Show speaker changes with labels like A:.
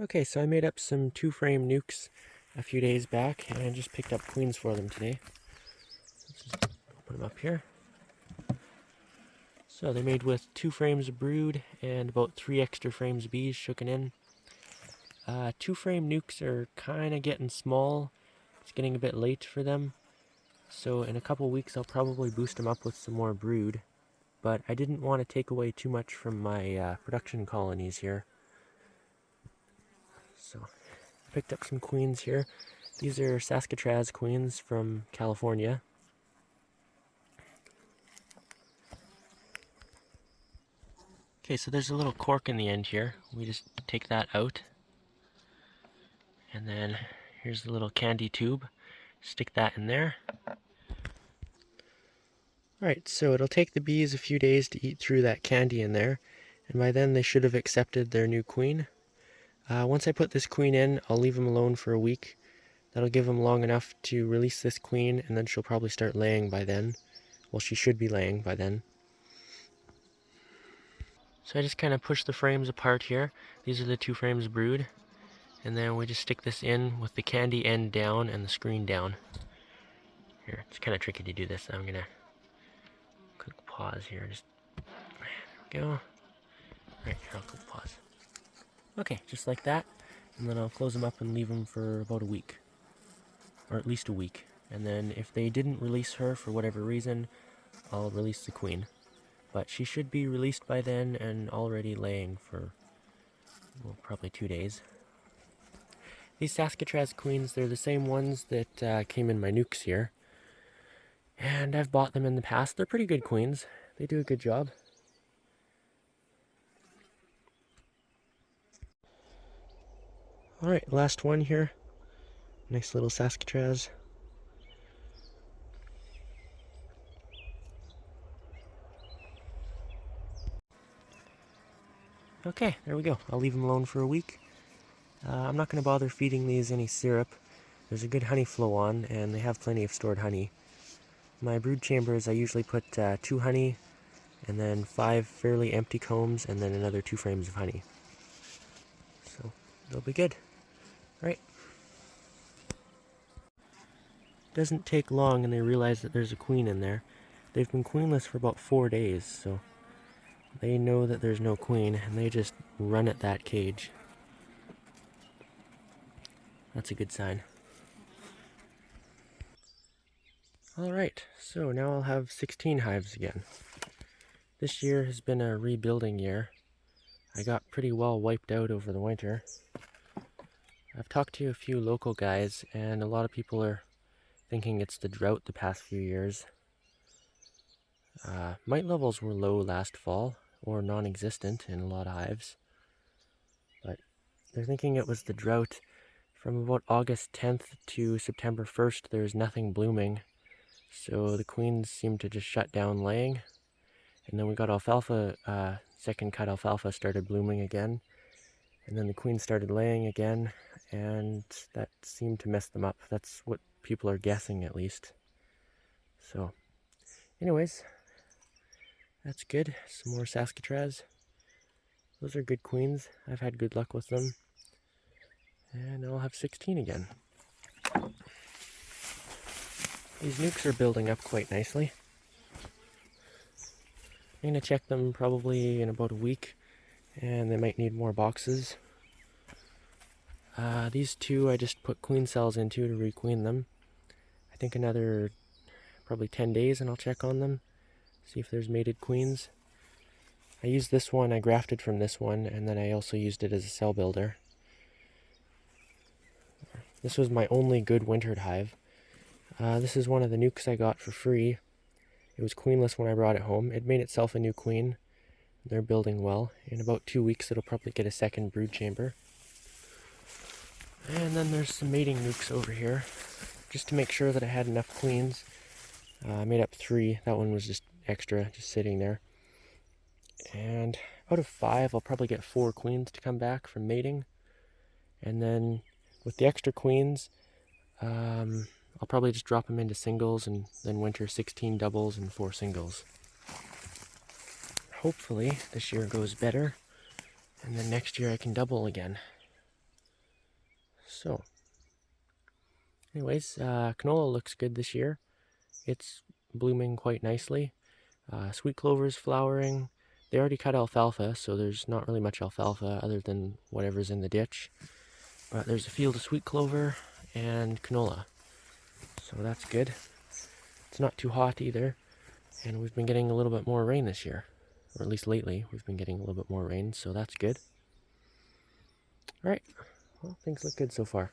A: Okay, so I made up some two-frame nukes a few days back, and I just picked up queens for them today. Let's just open them up here. So they're made with 2 frames of brood and about 3 extra frames of bees shooken in. 2-frame nukes are kind of getting small. It's getting a bit late for them. So in a couple weeks I'll probably boost them up with some more brood. But I didn't want to take away too much from my production colonies here. So I picked up some queens here. These are Saskatraz queens from California. Okay, so there's a little cork in the end here. We just take that out. And then here's the little candy tube. Stick that in there. Alright, so it'll take the bees a few days to eat through that candy in there. And by then they should have accepted their new queen. Once I put this queen in, I'll leave them alone for a week. That'll give them long enough to release this queen, and then she'll probably start laying by then. Well, she should be laying by then. So I just kind of push the frames apart here. These are the 2 frames brood. And then we just stick this in with the candy end down and the screen down. Here, it's kind of tricky to do this. I'm going to click pause here. Just, there we go. Right, here, I'll click pause. Okay, just like that. And then I'll close them up and leave them for about a week. Or at least a week. And then if they didn't release her for whatever reason, I'll release the queen. But she should be released by then and already laying for, well, probably 2 days. These Saskatraz queens, they're the same ones that came in my nukes here. And I've bought them in the past. They're pretty good queens. They do a good job. Alright, last one here. Nice little Saskatraz. Okay, there we go. I'll leave them alone for a week. I'm not going to bother feeding these any syrup. There's a good honey flow on, and they have plenty of stored honey. My brood chambers, I usually put 2 honey, and then 5 fairly empty combs, and then another 2 frames of honey. So, they'll be good. Right. Doesn't take long, and they realize that there's a queen in there. They've been queenless for about 4 days, so they know that there's no queen, and they just run at that cage. That's a good sign. Alright, so now I'll have 16 hives again. This year has been a rebuilding year. I got pretty well wiped out over the winter. I've talked to a few local guys, and a lot of people are thinking it's the drought the past few years. Mite levels were low last fall, or non-existent in a lot of hives. But they're thinking it was the drought. From about August 10th to September 1st, there's nothing blooming. So the queens seem to just shut down laying. And then we got alfalfa, second cut alfalfa started blooming again. And then the queens started laying again, and that seemed to mess them up. That's what people are guessing, at least. So, anyways, that's good. Some more Saskatraz. Those are good queens. I've had good luck with them. And I'll have 16 again. These nukes are building up quite nicely. I'm going to check them probably in about a week, and they might need more boxes. These 2 I just put queen cells into to requeen them. I think another probably 10 days and I'll check on them, see if there's mated queens. I used this one, I grafted from this one, and then I also used it as a cell builder. This was my only good wintered hive. This is one of the nukes I got for free. It was queenless when I brought it home. It made itself a new queen. They're building well. In about 2 weeks it'll probably get a second brood chamber. And then there's some mating nukes over here, just to make sure that I had enough queens. I made up 3. That one was just extra, just sitting there. And out of 5, I'll probably get 4 queens to come back from mating. And then with the extra queens, I'll probably just drop them into singles and then winter 16 doubles and 4 singles. Hopefully this year goes better, and then next year I can double again. So, anyways, canola looks good this year. It's blooming quite nicely. Sweet clover is flowering. They already cut alfalfa, so there's not really much alfalfa other than whatever's in the ditch. But there's a field of sweet clover and canola. So that's good. It's not too hot either. And we've been getting a little bit more rain this year. Or at least lately, we've been getting a little bit more rain, so that's good. Alright, well, things look good so far.